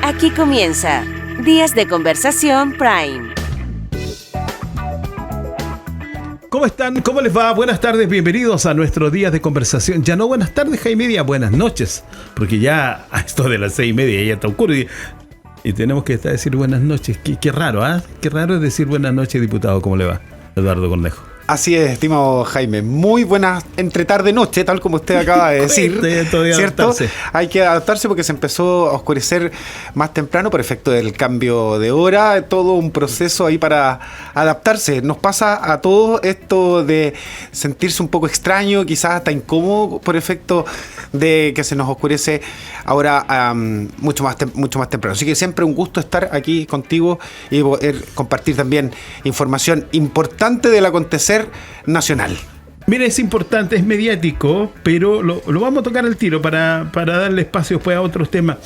Aquí comienza Días de Conversación Prime. ¿Cómo están? ¿Cómo les va? Buenas tardes, bienvenidos a nuestro Días de Conversación. Ya no buenas tardes, Jaime Díaz, buenas noches. Porque ya a esto de las 6:30 ya está oscuro y tenemos que decir buenas noches. Qué raro, ¿ah? Qué raro es decir buenas noches, diputado. ¿Cómo le va? Eduardo Cornejo. Así es, estimado Jaime. Muy buenas entre tarde-noche, tal como usted acaba de decir. ¿Cierto? Hay que adaptarse porque se empezó a oscurecer más temprano por efecto del cambio de hora. Todo un proceso ahí para adaptarse. Nos pasa a todos esto de sentirse un poco extraño, quizás hasta incómodo por efecto de que se nos oscurece ahora mucho más temprano. Así que siempre un gusto estar aquí contigo y poder compartir también información importante del acontecer nacional. Mira, es importante, es mediático, pero lo vamos a tocar al tiro para darle espacio después a otros temas.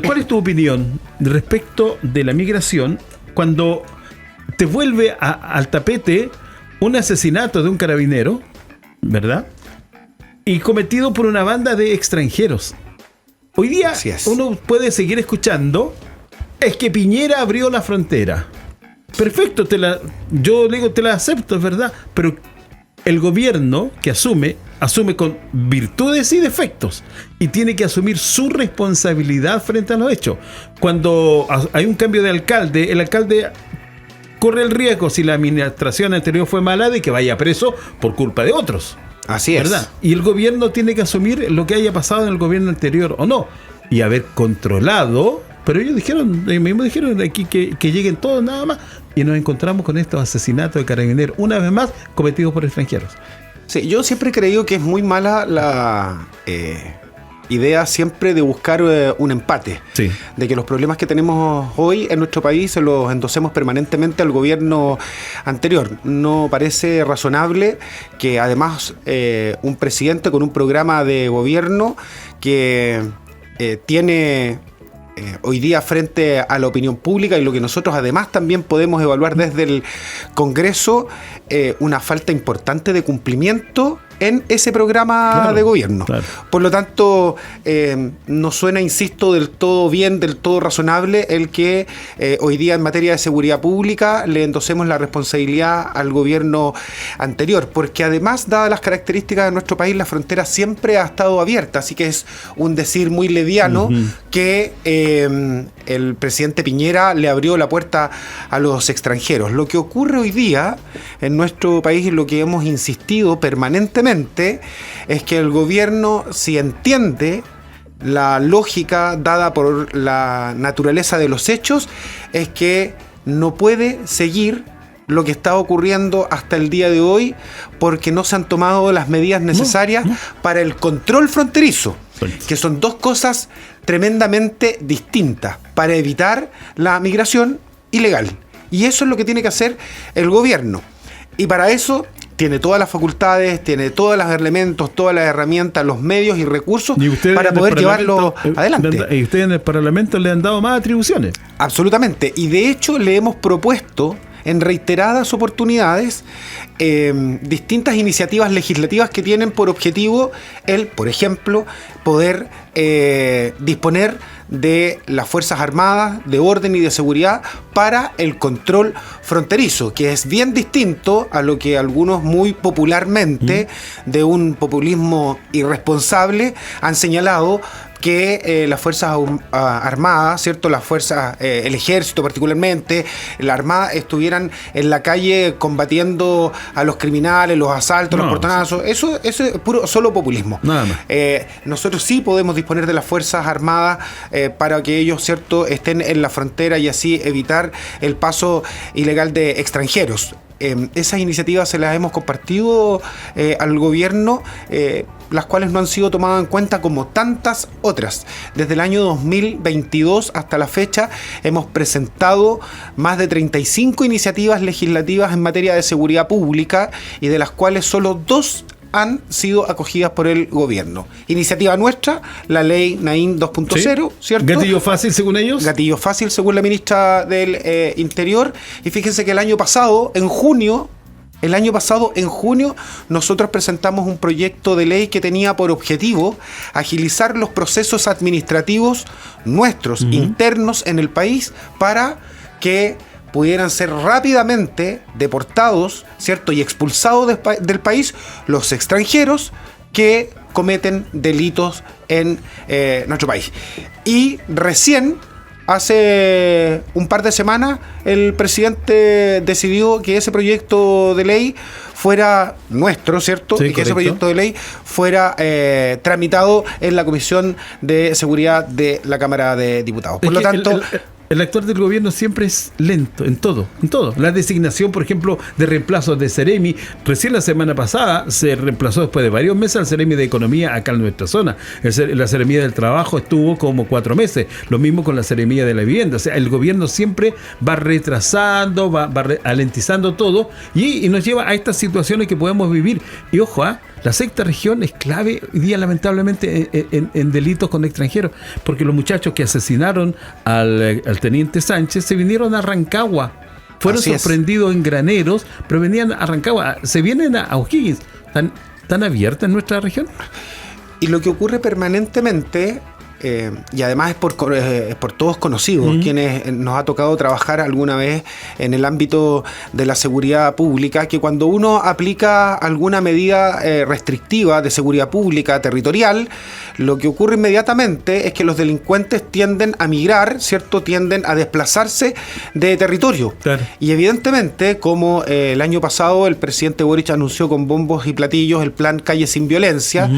¿Cuál es tu opinión respecto de la migración cuando te vuelve al tapete un asesinato de un carabinero, ¿verdad? Y cometido por una banda de extranjeros? Hoy día uno puede seguir escuchando, es que Piñera abrió la frontera. Perfecto, yo le digo, te la acepto, es verdad, pero el gobierno que asume con virtudes y defectos y tiene que asumir su responsabilidad frente a los hechos. Cuando hay un cambio de alcalde, el alcalde corre el riesgo, si la administración anterior fue mala, de que vaya preso por culpa de otros. Así es. ¿Verdad? Y el gobierno tiene que asumir lo que haya pasado en el gobierno anterior o no, y haber controlado. Pero ellos mismos dijeron aquí que lleguen todos nada más, y nos encontramos con estos asesinatos de carabineros, una vez más, cometidos por extranjeros. Sí, yo siempre he creído que es muy mala la idea siempre de buscar un empate. Sí. De que los problemas que tenemos hoy en nuestro país se los endosemos permanentemente al gobierno anterior. No parece razonable que además un presidente con un programa de gobierno que tiene hoy día frente a la opinión pública y lo que nosotros además también podemos evaluar desde el Congreso, una falta importante de cumplimiento en ese programa de gobierno. Claro. Por lo tanto, no suena, insisto, del todo bien, del todo razonable el que hoy día en materia de seguridad pública le endosemos la responsabilidad al gobierno anterior, porque además, dadas las características de nuestro país, la frontera siempre ha estado abierta, así que es un decir muy leviano que el presidente Piñera le abrió la puerta a los extranjeros. Lo que ocurre hoy día en nuestro país y lo que hemos insistido permanentemente es que el gobierno, si entiende la lógica dada por la naturaleza de los hechos, es que no puede seguir lo que está ocurriendo hasta el día de hoy porque no se han tomado las medidas necesarias para el control fronterizo, que son dos cosas tremendamente distintas para evitar la migración ilegal. Y eso es lo que tiene que hacer el gobierno. Y para eso tiene todas las facultades, tiene todos los elementos, todas las herramientas, los medios y recursos para poder llevarlo adelante. Y ustedes en el Parlamento le han dado más atribuciones. Absolutamente. Y de hecho le hemos propuesto en reiteradas oportunidades distintas iniciativas legislativas que tienen por objetivo por ejemplo, poder disponer de las Fuerzas Armadas, de orden y de seguridad para el control fronterizo, que es bien distinto a lo que algunos muy popularmente, de un populismo irresponsable, han señalado que las Fuerzas Armadas, ¿cierto? Las fuerzas, el Ejército particularmente, la Armada, estuvieran en la calle combatiendo a los criminales, los asaltos, los portonazos. Eso es solo populismo. Nada más. Nosotros sí podemos disponer de las Fuerzas Armadas para que ellos, ¿cierto?, estén en la frontera y así evitar el paso ilegal de extranjeros. Esas iniciativas se las hemos compartido al gobierno, las cuales no han sido tomadas en cuenta como tantas otras. Desde el año 2022 hasta la fecha hemos presentado más de 35 iniciativas legislativas en materia de seguridad pública y de las cuales solo 2 han sido acogidas por el gobierno. Iniciativa nuestra, la ley Naim 2.0, ¿cierto? Gatillo fácil según ellos. Gatillo fácil según la ministra del Interior. Y fíjense que el año pasado, en junio, El año pasado, en junio, nosotros presentamos un proyecto de ley que tenía por objetivo agilizar los procesos administrativos nuestros, internos en el país, para que pudieran ser rápidamente deportados, ¿cierto?, y expulsados del país los extranjeros que cometen delitos en nuestro país. Y recién, hace un par de semanas, el presidente decidió que ese proyecto de ley fuera nuestro, ¿cierto? Sí, y que ese proyecto de ley fuera tramitado en la Comisión de Seguridad de la Cámara de Diputados. Por lo tanto... El actuar del gobierno siempre es lento en todo. La designación, por ejemplo, de reemplazos de Seremi, recién la semana pasada se reemplazó después de varios meses al Seremi de Economía acá en nuestra zona. La Seremía del Trabajo estuvo como 4 meses, lo mismo con la Seremía de la Vivienda. O sea, el gobierno siempre va retrasando, va alentizando todo y nos lleva a estas situaciones que podemos vivir. Y ojo, la sexta región es clave hoy día, lamentablemente, en delitos con extranjeros, porque los muchachos que asesinaron al teniente Sánchez se vinieron a Rancagua. Fueron sorprendidos en Graneros, pero venían a Rancagua. Se vienen a O'Higgins. ¿Tan abierta en nuestra región? Y lo que ocurre permanentemente... y además es por todos conocidos, quienes nos ha tocado trabajar alguna vez en el ámbito de la seguridad pública, que cuando uno aplica alguna medida restrictiva de seguridad pública territorial, lo que ocurre inmediatamente es que los delincuentes tienden a migrar, ¿cierto? Tienden a desplazarse de territorio. Claro. Y evidentemente, como el año pasado el presidente Boric anunció con bombos y platillos el plan Calle Sin Violencia,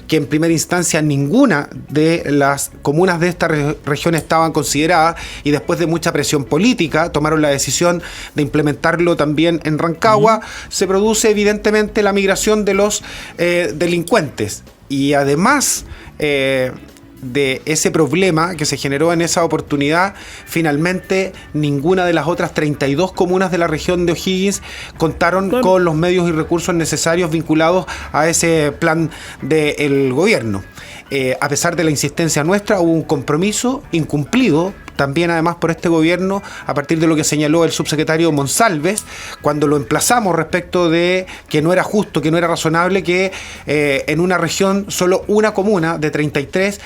que en primera instancia ninguna de las comunas de esta región estaban consideradas, y después de mucha presión política tomaron la decisión de implementarlo también en Rancagua, se produce evidentemente la migración de los delincuentes. Y además de ese problema que se generó en esa oportunidad, finalmente ninguna de las otras 32 comunas de la región de O'Higgins contaron con los medios y recursos necesarios vinculados a ese plan del gobierno. A pesar de la insistencia nuestra, hubo un compromiso incumplido también además por este gobierno, a partir de lo que señaló el subsecretario Monsalves, cuando lo emplazamos respecto de que no era justo, que no era razonable que en una región solo una comuna de 33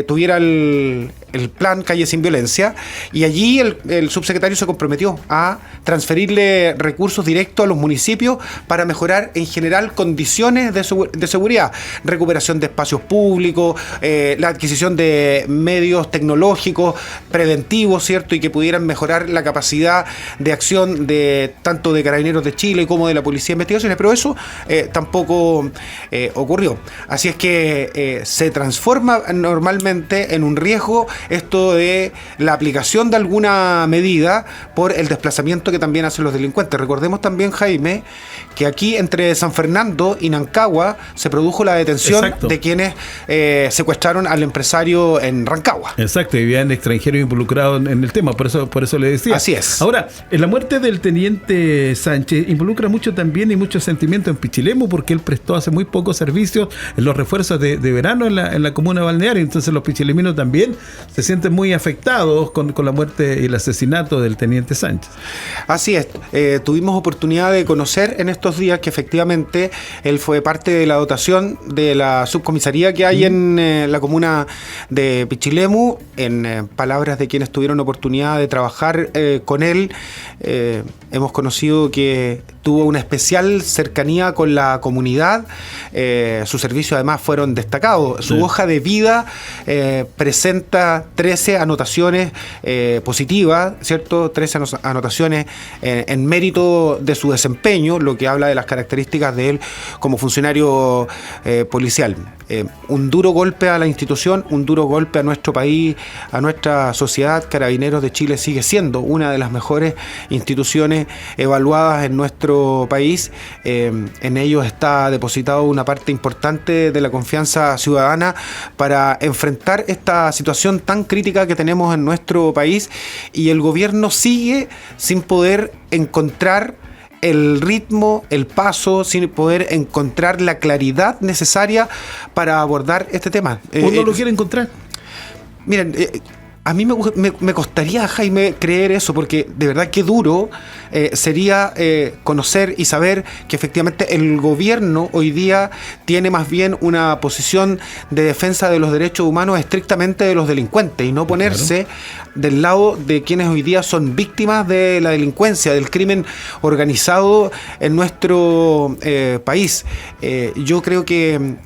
tuviera el plan Calle Sin Violencia, y allí el subsecretario se comprometió a transferirle recursos directos a los municipios para mejorar en general condiciones de seguridad, recuperación de espacios públicos, la adquisición de medios tecnológicos preventivos, ¿cierto? Y que pudieran mejorar la capacidad de acción de tanto de Carabineros de Chile como de la Policía de Investigaciones, pero eso tampoco ocurrió. Así es que se transforma normalmente en un riesgo esto de la aplicación de alguna medida por el desplazamiento que también hacen los delincuentes. Recordemos también, Jaime, que aquí entre San Fernando y Nancagua se produjo la detención de quienes secuestraron al empresario en Rancagua. Exacto, y habían extranjeros involucrados en el tema, por eso le decía. Así es. Ahora, la muerte del teniente Sánchez involucra mucho también y mucho sentimiento en Pichilemu, porque él prestó hace muy pocos servicios en los refuerzos de verano en la comuna balnearia. Entonces los pichileminos también se sienten muy afectados con la muerte y el asesinato del teniente Sánchez. Así es. Tuvimos oportunidad de conocer en estos días que efectivamente él fue parte de la dotación de la subcomisaría que hay en la comuna de Pichilemu. En palabras de quienes tuvieron oportunidad de trabajar con él, hemos conocido que tuvo una especial cercanía con la comunidad. Sus servicios además fueron destacados. Su hoja de vida presenta 13 anotaciones positivas, ¿cierto? 13 anotaciones en mérito de su desempeño, lo que habla de las características de él como funcionario policial. Un duro golpe a la institución, un duro golpe a nuestro país, a nuestra sociedad. Carabineros de Chile sigue siendo una de las mejores instituciones evaluadas en nuestro país. En ellos está depositado una parte importante de la confianza ciudadana para enfrentar esta situación tan crítica que tenemos en nuestro país, y el gobierno sigue sin poder encontrar el ritmo, el paso, sin poder encontrar la claridad necesaria para abordar este tema. ¿Cuándo lo quiere encontrar? Miren, A mí me costaría, Jaime, creer eso, porque de verdad que duro sería conocer y saber que efectivamente el gobierno hoy día tiene más bien una posición de defensa de los derechos humanos estrictamente de los delincuentes y no ponerse del lado de quienes hoy día son víctimas de la delincuencia, del crimen organizado en nuestro país. Yo creo que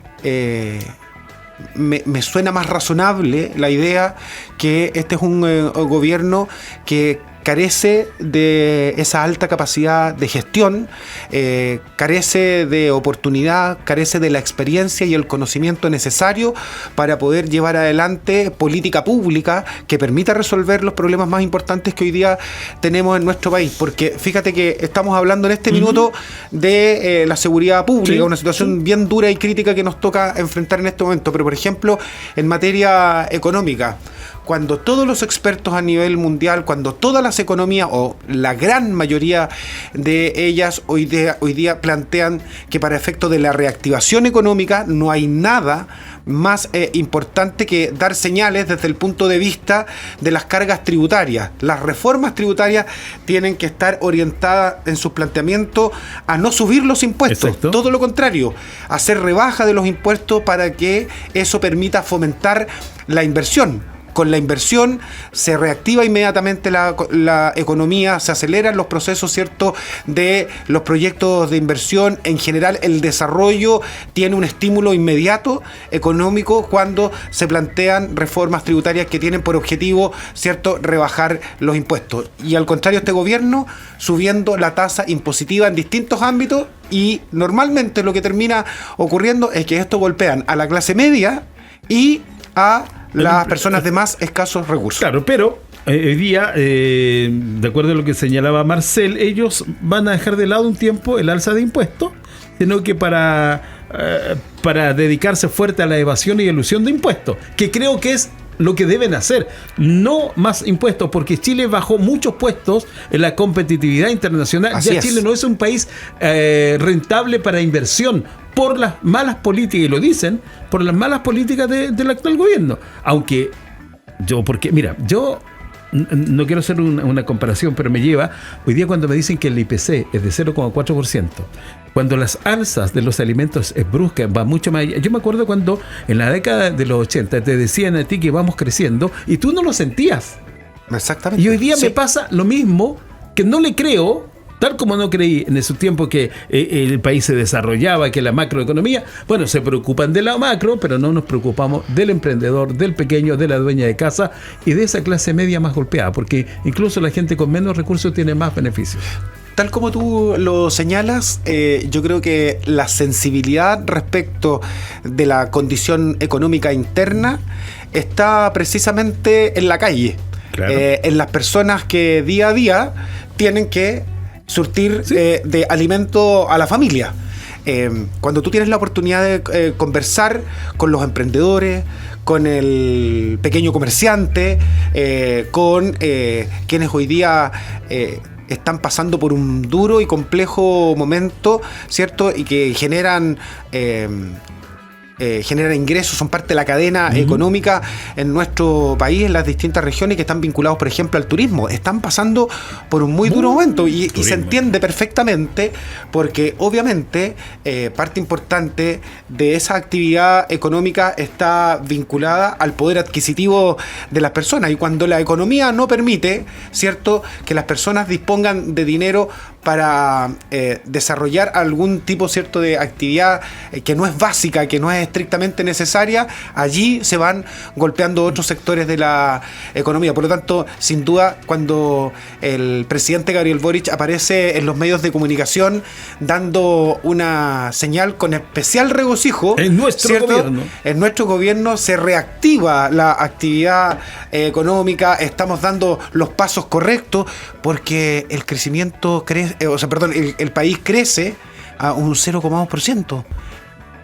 me suena más razonable la idea que este es un gobierno que carece de esa alta capacidad de gestión, carece de oportunidad, carece de la experiencia y el conocimiento necesario para poder llevar adelante política pública que permita resolver los problemas más importantes que hoy día tenemos en nuestro país. Porque fíjate que estamos hablando en este minuto de la seguridad pública, una situación bien dura y crítica que nos toca enfrentar en este momento. Pero, por ejemplo, en materia económica, cuando todos los expertos a nivel mundial, cuando todas las economías o la gran mayoría de ellas hoy día plantean que para efecto de la reactivación económica no hay nada más importante que dar señales desde el punto de vista de las cargas tributarias. Las reformas tributarias tienen que estar orientadas en sus planteamientos a no subir los impuestos. Exacto. Todo lo contrario, hacer rebaja de los impuestos para que eso permita fomentar la inversión. Con la inversión se reactiva inmediatamente la economía, se aceleran los procesos, ¿cierto?, de los proyectos de inversión. En general, el desarrollo tiene un estímulo inmediato económico cuando se plantean reformas tributarias que tienen por objetivo, ¿cierto?, rebajar los impuestos. Y al contrario, este gobierno subiendo la tasa impositiva en distintos ámbitos, y normalmente lo que termina ocurriendo es que esto golpean a la clase media y a las personas de más escasos recursos. Claro, pero hoy día, de acuerdo a lo que señalaba Marcel, ellos van a dejar de lado un tiempo el alza de impuestos, sino que para dedicarse fuerte a la evasión y elusión de impuestos, que creo que es lo que deben hacer, no más impuestos, porque Chile bajó muchos puestos en la competitividad internacional. Así ya es. Chile no es un país rentable para inversión por las malas políticas, y lo dicen, por las malas políticas del actual gobierno. Aunque yo no quiero hacer una comparación, pero me lleva, hoy día cuando me dicen que el IPC es de 0,4%, cuando las alzas de los alimentos es brusca, va mucho más allá. Yo me acuerdo cuando en la década de los 80 te decían a ti que vamos creciendo y tú no lo sentías. Exactamente. Y hoy día me pasa lo mismo, que no le creo, tal como no creí en ese tiempo que el país se desarrollaba, que la macroeconomía, bueno, se preocupan de la macro, pero no nos preocupamos del emprendedor, del pequeño, de la dueña de casa y de esa clase media más golpeada, porque incluso la gente con menos recursos tiene más beneficios. Tal como tú lo señalas, yo creo que la sensibilidad respecto de la condición económica interna está precisamente en la calle, claro. En las personas que día a día tienen que surtir de alimento a la familia. Cuando tú tienes la oportunidad de conversar con los emprendedores, con el pequeño comerciante, con quienes hoy día están pasando por un duro y complejo momento, ¿cierto? Y que generan ingresos, son parte de la cadena económica en nuestro país, en las distintas regiones que están vinculados, por ejemplo, al turismo. Están pasando por un muy duro momento y se entiende perfectamente, porque obviamente parte importante de esa actividad económica está vinculada al poder adquisitivo de las personas, y cuando la economía no permite, ¿cierto?, que las personas dispongan de dinero para desarrollar algún tipo, ¿cierto?, de actividad que no es básica, que no es estrictamente necesaria, allí se van golpeando otros sectores de la economía. Por lo tanto, sin duda, cuando el presidente Gabriel Boric aparece en los medios de comunicación dando una señal con especial regocijo, en nuestro gobierno se reactiva la actividad económica, estamos dando los pasos correctos, porque el crecimiento crece, el país crece a un 0,2%.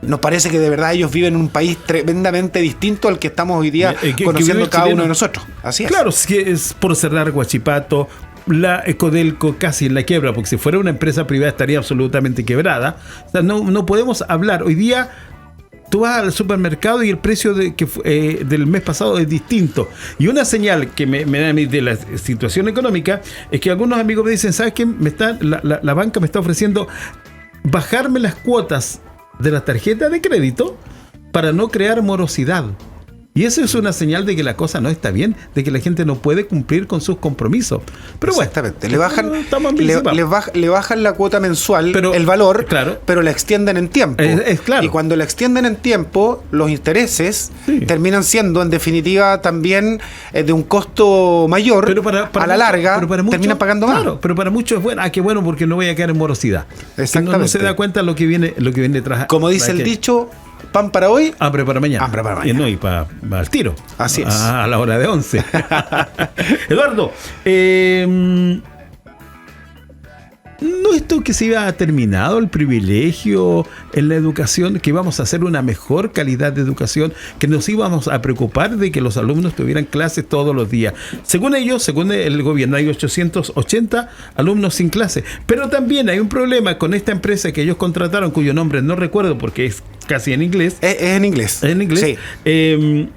Nos parece que de verdad ellos viven en un país tremendamente distinto al que estamos hoy día conociendo cada uno de nosotros. Así es. Claro, es por cerrar Huachipato, la Ecodelco casi en la quiebra, porque si fuera una empresa privada estaría absolutamente quebrada. O sea, no podemos hablar. Hoy día tú vas al supermercado y el precio del mes pasado es distinto. Y una señal que me da a mí de la situación económica es que algunos amigos me dicen, ¿sabes qué? La banca me está ofreciendo bajarme las cuotas de la tarjeta de crédito para no crear morosidad. Y eso es una señal de que la cosa no está bien, de que la gente no puede cumplir con sus compromisos. Pero exactamente. Le bajan la cuota mensual, pero, el valor, claro, pero la extienden en tiempo. Claro. Y cuando la extienden en tiempo, los intereses terminan siendo, en definitiva, también de un costo mayor. Pero a la larga, terminan pagando más. Claro, pero para muchos es bueno. Qué bueno, porque no voy a quedar en morosidad. Exactamente. No se da cuenta lo que viene tras. Como dice el dicho, pan para hoy, hambre para mañana. Hambre para mañana. Y para al tiro. Así es. A la hora de 11. Eduardo, ¿no esto que se iba terminado el privilegio en la educación, que íbamos a hacer una mejor calidad de educación, que nos íbamos a preocupar de que los alumnos tuvieran clases todos los días? Según ellos, según el gobierno, hay 880 alumnos sin clase. Pero también hay un problema con esta empresa que ellos contrataron, cuyo nombre no recuerdo porque es casi en inglés. Es en inglés. ¿Es en inglés? Sí.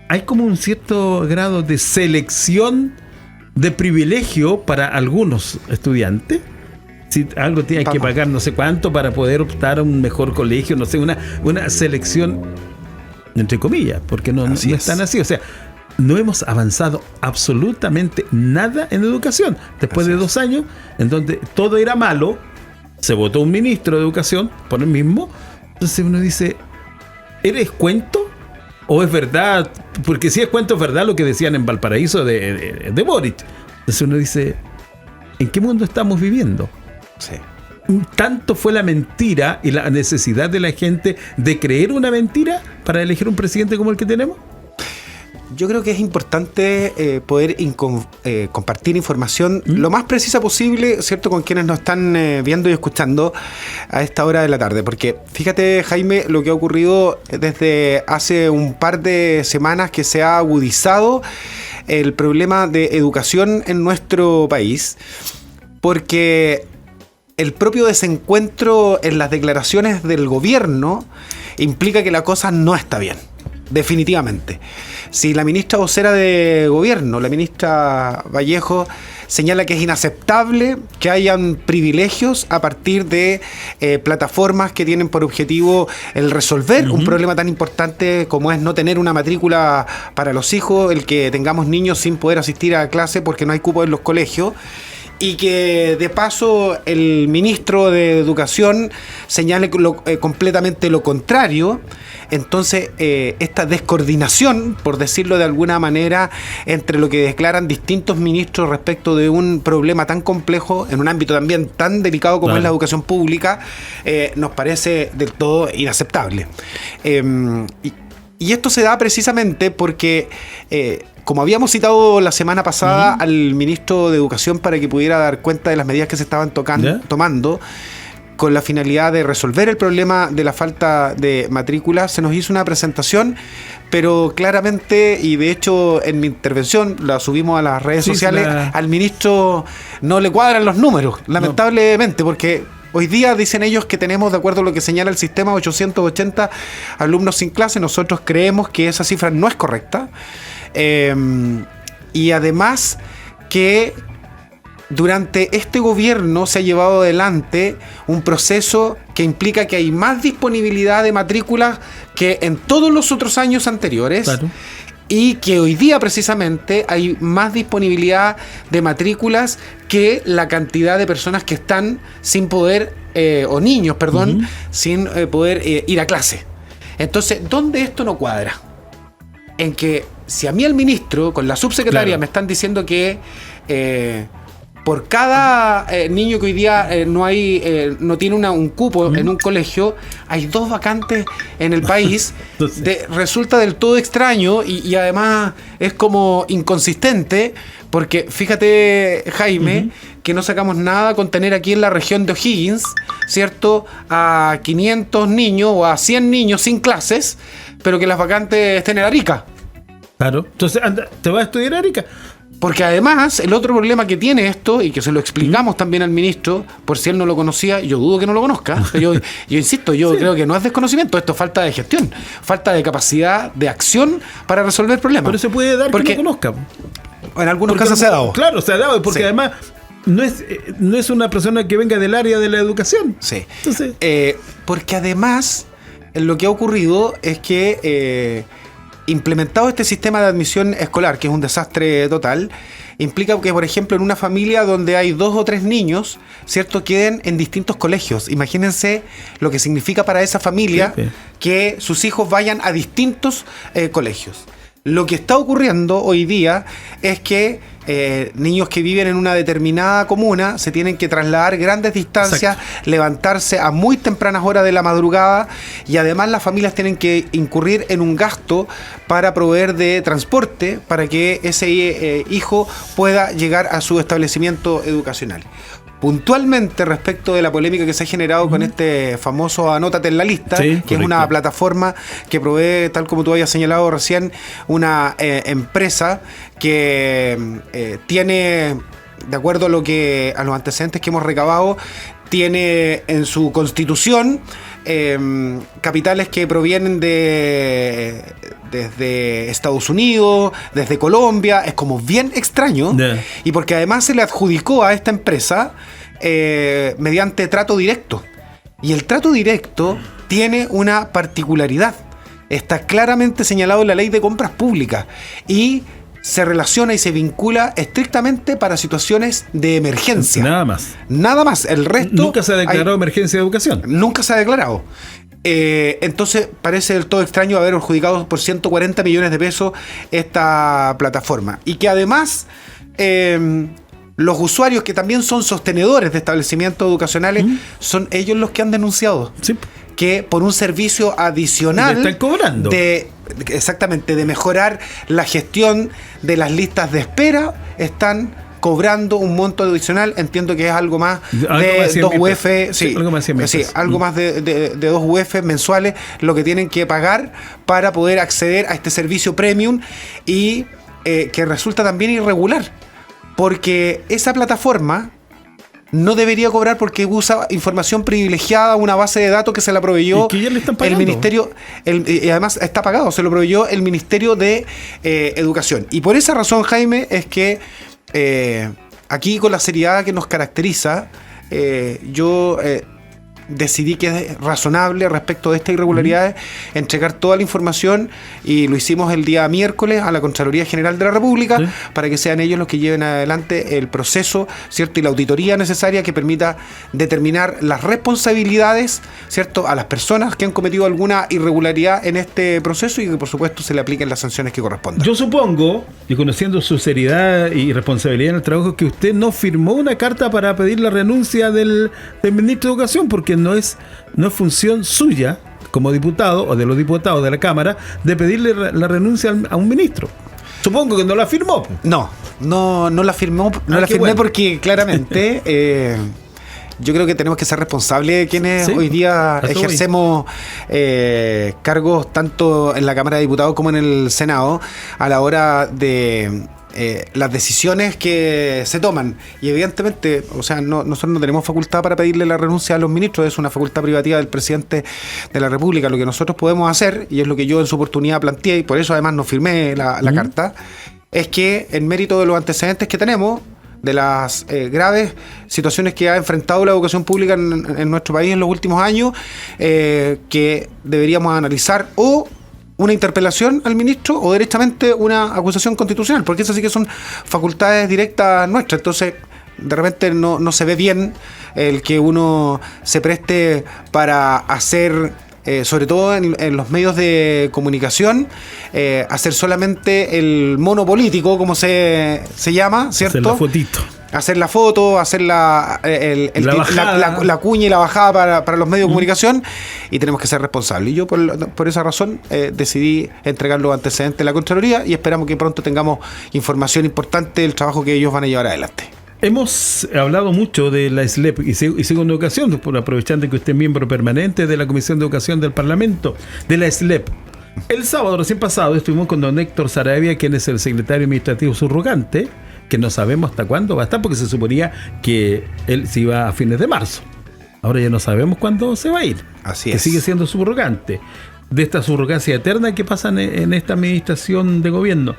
Hay como un cierto grado de selección de privilegio para algunos estudiantes. Si algo tiene que pagar no sé cuánto para poder optar a un mejor colegio, no sé, una selección entre comillas, porque no es tan así. O sea, no hemos avanzado absolutamente nada en educación. Después de 2 años, en donde todo era malo, se votó un ministro de educación por el mismo. Entonces uno dice, ¿eres cuento o es verdad? Porque si es cuento es verdad lo que decían en Valparaíso de Boric. Entonces uno dice, ¿en qué mundo estamos viviendo? Sí. Tanto fue la mentira y la necesidad de la gente de creer una mentira para elegir un presidente como el que tenemos. Yo creo que es importante poder compartir información lo más precisa posible, ¿cierto?, con quienes nos están viendo y escuchando a esta hora de la tarde. Porque fíjate, Jaime, lo que ha ocurrido desde hace un par de semanas, que se ha agudizado el problema de educación en nuestro país, porque el propio desencuentro en las declaraciones del gobierno implica que la cosa no está bien, definitivamente. Si la ministra vocera de gobierno, la ministra Vallejo, señala que es inaceptable que hayan privilegios a partir de plataformas que tienen por objetivo el resolver un problema tan importante como es no tener una matrícula para los hijos, el que tengamos niños sin poder asistir a clase porque no hay cupo en los colegios. Y que de paso el ministro de Educación señale completamente lo contrario. Entonces esta descoordinación, por decirlo de alguna manera, entre lo que declaran distintos ministros respecto de un problema tan complejo, en un ámbito también tan delicado como es la educación pública, nos parece del todo inaceptable. Y esto se da precisamente porque, como habíamos citado la semana pasada al ministro de Educación para que pudiera dar cuenta de las medidas que se estaban tomando, con la finalidad de resolver el problema de la falta de matrícula, se nos hizo una presentación, pero claramente, y de hecho en mi intervención la subimos a las redes sociales, al ministro no le cuadran los números, lamentablemente, porque hoy día dicen ellos que tenemos, de acuerdo a lo que señala el sistema, 880 alumnos sin clase. Nosotros creemos que esa cifra no es correcta. Y además que durante este gobierno se ha llevado adelante un proceso que implica que hay más disponibilidad de matrículas que en todos los otros años anteriores. Claro. Y que hoy día precisamente hay más disponibilidad de matrículas que la cantidad de personas que están sin poder, o niños, perdón, sin poder ir a clase. Entonces, ¿dónde esto no cuadra? En que si a mí el ministro con la subsecretaria me están diciendo que por cada niño que hoy día no tiene un cupo en un colegio, hay 2 vacantes en el país. Resulta del todo extraño y además es como inconsistente, porque fíjate, Jaime, que no sacamos nada con tener aquí en la región de O'Higgins, ¿cierto?, a 500 niños o a 100 niños sin clases, pero que las vacantes estén en Arica. Claro, entonces anda, ¿te vas a estudiar a Arica? Porque además, el otro problema que tiene esto, y que se lo explicamos también al ministro, por si él no lo conocía, yo dudo que no lo conozca, yo insisto, yo creo que no es desconocimiento, esto es falta de gestión, falta de capacidad de acción para resolver problemas. Pero se puede dar que no conozca. En algunos casos se ha dado. Claro, se ha dado, porque además no es una persona que venga del área de la educación. Sí. Entonces, porque además, lo que ha ocurrido es que implementado este sistema de admisión escolar, que es un desastre total, implica que, por ejemplo, en una familia donde hay 2 o 3 niños, ¿cierto?, queden en distintos colegios. Imagínense lo que significa para esa familia que sus hijos vayan a distintos colegios. Lo que está ocurriendo hoy día es que niños que viven en una determinada comuna se tienen que trasladar grandes distancias, levantarse a muy tempranas horas de la madrugada, y además las familias tienen que incurrir en un gasto para proveer de transporte para que ese hijo pueda llegar a su establecimiento educacional. Puntualmente, respecto de la polémica que se ha generado con este famoso Anótate en la Lista, que es una plataforma que provee, tal como tú habías señalado recién, una empresa que tiene, de acuerdo a los antecedentes que hemos recabado, tiene en su constitución capitales que provienen desde Estados Unidos, desde Colombia. Es como bien extraño. Y porque además se le adjudicó a esta empresa mediante trato directo. Y el trato directo tiene una particularidad. Está claramente señalado en la Ley de Compras Públicas y se relaciona y se vincula estrictamente para situaciones de emergencia. Nada más. Nada más. El resto... Nunca se ha declarado emergencia de educación. Nunca se ha declarado. Entonces parece del todo extraño haber adjudicado por 140 millones de pesos esta plataforma. Y que además los usuarios, que también son sostenedores de establecimientos educacionales, son ellos los que han denunciado. Sí. Que por un servicio adicional... Le están cobrando. Exactamente, de mejorar la gestión de las listas de espera, están cobrando un monto adicional. Entiendo que es algo más de 2 UF, algo más de 2 UF mensuales, lo que tienen que pagar para poder acceder a este servicio premium, y que resulta también irregular, porque esa plataforma no debería cobrar porque usa información privilegiada, una base de datos que se la proveyó el Ministerio, y además está pagado, se lo proveyó el Ministerio de Educación. Y por esa razón, Jaime, es que aquí, con la seriedad que nos caracteriza, yo decidí que es razonable, respecto de estas irregularidades, entregar toda la información, y lo hicimos el día miércoles a la Contraloría General de la República, para que sean ellos los que lleven adelante el proceso, ¿cierto?, y la auditoría necesaria que permita determinar las responsabilidades, ¿cierto?, a las personas que han cometido alguna irregularidad en este proceso, y que por supuesto se le apliquen las sanciones que correspondan. Yo supongo, y conociendo su seriedad y responsabilidad en el trabajo, que usted no firmó una carta para pedir la renuncia del ministro de Educación, porque no es función suya como diputado, o de los diputados de la Cámara, de pedirle la renuncia a un ministro. Supongo que no la firmó. No la firmó, firmé, bueno, porque claramente yo creo que tenemos que ser responsables de quienes hoy día ejercemos cargos tanto en la Cámara de Diputados como en el Senado, a la hora de las decisiones que se toman. Y evidentemente, o sea, nosotros no tenemos facultad para pedirle la renuncia a los ministros, es una facultad privativa del presidente de la República. Lo que nosotros podemos hacer, y es lo que yo en su oportunidad planteé, y por eso además no firmé la carta, es que en mérito de los antecedentes que tenemos, de las graves situaciones que ha enfrentado la educación pública en nuestro país en los últimos años, que deberíamos analizar o una interpelación al ministro o directamente una acusación constitucional, porque esas sí que son facultades directas nuestras. Entonces, de repente no se ve bien el que uno se preste para hacer, sobre todo en los medios de comunicación, hacer solamente el mono político, como se llama, ¿cierto? Hacer la fotito. Hacer la foto, hacer la cuña y la bajada para los medios de comunicación, y tenemos que ser responsables. Y yo por esa razón decidí entregar los antecedentes a la Contraloría, y esperamos que pronto tengamos información importante del trabajo que ellos van a llevar adelante. Hemos hablado mucho de la SLEP y segunda educación, por aprovechando que usted es miembro permanente de la Comisión de Educación del Parlamento, de la SLEP. El sábado recién pasado estuvimos con don Héctor Saravia, quien es el secretario administrativo subrogante, que no sabemos hasta cuándo va a estar, porque se suponía que él se iba a fines de marzo. Ahora ya no sabemos cuándo se va a ir. Así que es. sigue siendo subrogante. De esta subrogancia eterna que pasa en esta administración de gobierno.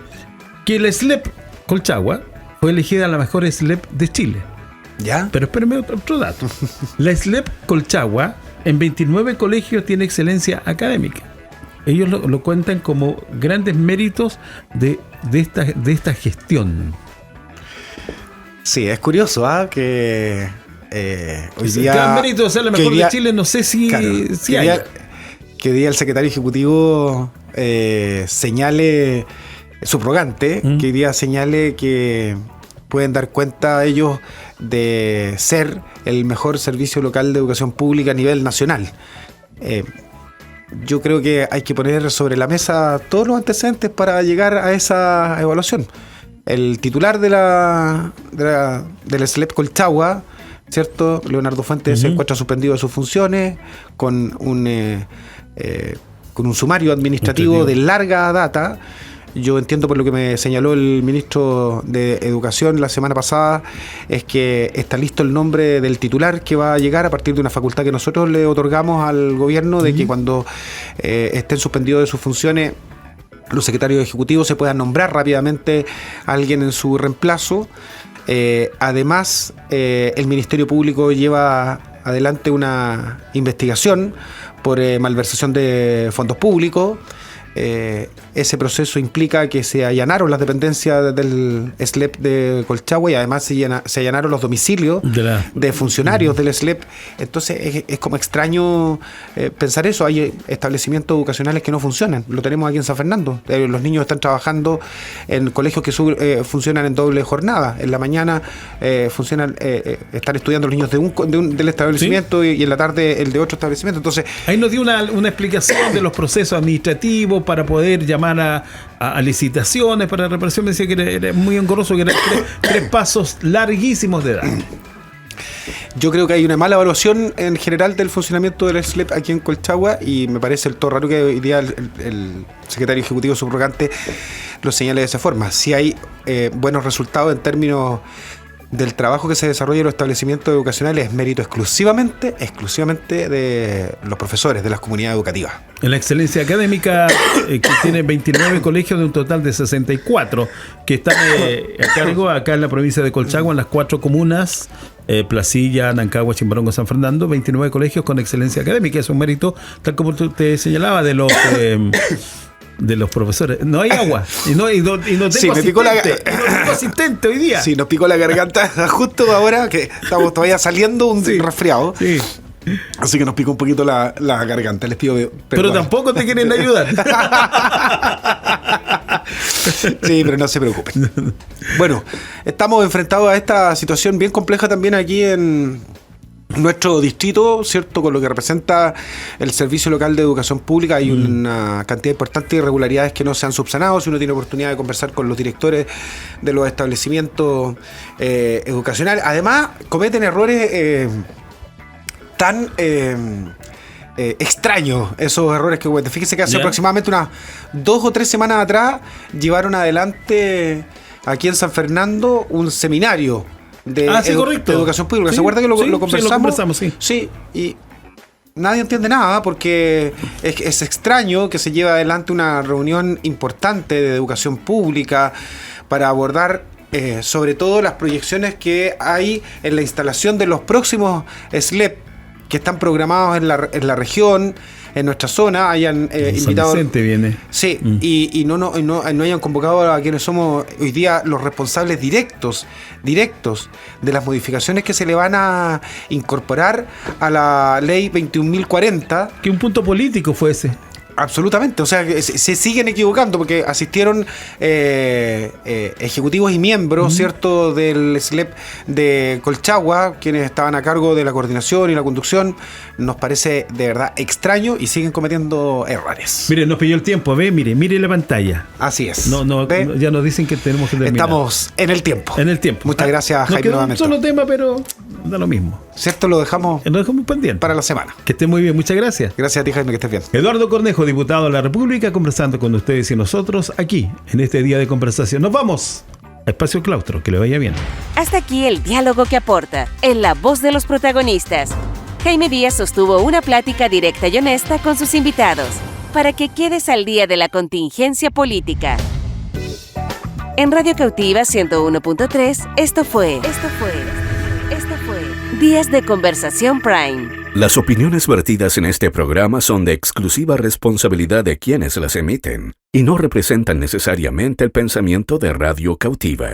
Que la SLEP Colchagua fue elegida la mejor SLEP de Chile. ¿Ya? Pero espérame otro dato. La SLEP Colchagua en 29 colegios tiene excelencia académica. Ellos lo cuentan como grandes méritos de esta gestión. Sí, es curioso, que hoy día... Gran mérito de ser la mejor de Chile, no sé si, claro, si hay. Que hoy día el secretario ejecutivo señale, subrogante, que hoy día señale que pueden dar cuenta ellos de ser el mejor servicio local de educación pública a nivel nacional. Yo creo que hay que poner sobre la mesa todos los antecedentes para llegar a esa evaluación. El titular de la SLEP Colchagua, ¿cierto? Leonardo Fuentes, se encuentra suspendido de sus funciones con un sumario administrativo de larga data. Yo entiendo, por lo que me señaló el ministro de Educación la semana pasada, es que está listo el nombre del titular que va a llegar a partir de una facultad que nosotros le otorgamos al gobierno, de que cuando estén suspendidos de sus funciones los secretarios ejecutivos se puedan nombrar rápidamente a alguien en su reemplazo. Además, el Ministerio Público lleva adelante una investigación por malversación de fondos públicos. Ese proceso implica que se allanaron las dependencias del SLEP de Colchagua y además se allanaron los domicilios de funcionarios del SLEP. Entonces es como extraño pensar eso. Hay establecimientos educacionales que no funcionan. Lo tenemos aquí en San Fernando. Los niños están trabajando en colegios que funcionan en doble jornada. En la mañana están estudiando los niños del establecimiento, ¿sí? y en la tarde el de otro establecimiento. Entonces ahí nos dio una explicación de los procesos administrativos para poder llamar a licitaciones para reparación. Me decía que era muy engorroso, que eran tres pasos larguísimos de edad. Yo creo que hay una mala evaluación en general del funcionamiento del SLEP aquí en Colchagua, y me parece el todo raro que hoy día el secretario ejecutivo subrogante lo señale de esa forma. Si hay buenos resultados en términos del trabajo que se desarrolla en los establecimientos educacionales, es mérito exclusivamente de los profesores, de las comunidades educativas. En la excelencia académica, que tiene 29 colegios de un total de 64, que están a cargo acá en la provincia de Colchagua, en las 4 comunas, Placilla, Nancagua, Chimbarongo, San Fernando, 29 colegios con excelencia académica. Es un mérito, tal como te señalaba, de los profesores. No hay agua y no tengo sí, asistente hoy día. Sí, nos picó la garganta justo ahora que estamos todavía saliendo un resfriado. Sí. Así que nos picó un poquito la garganta. Les pido perdón. Pero tampoco te quieren ayudar. Sí, pero no se preocupen. Bueno, estamos enfrentados a esta situación bien compleja también aquí en nuestro distrito, ¿cierto? Con lo que representa el Servicio Local de Educación Pública. Hay una cantidad importante de irregularidades que no se han subsanado. Si uno tiene oportunidad de conversar con los directores de los establecimientos educacionales, además cometen errores tan extraños, esos errores que fíjese que hace aproximadamente unas 2 o 3 semanas atrás llevaron adelante aquí en San Fernando un seminario de educación pública. Sí, ¿se acuerda que lo conversamos? Sí, lo conversamos, sí. Sí, y nadie entiende nada porque es extraño que se lleve adelante una reunión importante de educación pública para abordar sobre todo las proyecciones que hay en la instalación de los próximos SLEP que están programados en la región, en nuestra zona. Hayan invitado. San Vicente viene. Sí, y no hayan convocado a quienes somos hoy día los responsables directos de las modificaciones que se le van a incorporar a la ley 21.040. Que un punto político fue ese. Absolutamente, o sea, se siguen equivocando porque asistieron ejecutivos y miembros, ¿cierto?, del SLEP de Colchagua, quienes estaban a cargo de la coordinación y la conducción. Nos parece de verdad extraño y siguen cometiendo errores. Mire, nos pilló el tiempo, mire la pantalla. Así es. Ya nos dicen que tenemos que terminar. Estamos en el tiempo. Muchas gracias, Jaime, nuevamente. Un solo tema, pero da lo mismo. ¿Cierto? Lo dejamos pendiente para la semana. Que esté muy bien, muchas gracias. Gracias a ti, Jaime, que estés bien. Eduardo Cornejo, diputado de la República, conversando con ustedes y nosotros aquí, en este día de conversación. ¡Nos vamos! Espacio Claustro, que le vaya bien. Hasta aquí el diálogo que aporta, en la voz de los protagonistas. Jaime Díaz sostuvo una plática directa y honesta con sus invitados, para que quedes al día de la contingencia política. En Radio Cautiva 101.3, esto fue Días de Conversación Prime. Las opiniones vertidas en este programa son de exclusiva responsabilidad de quienes las emiten y no representan necesariamente el pensamiento de Radio Cautiva.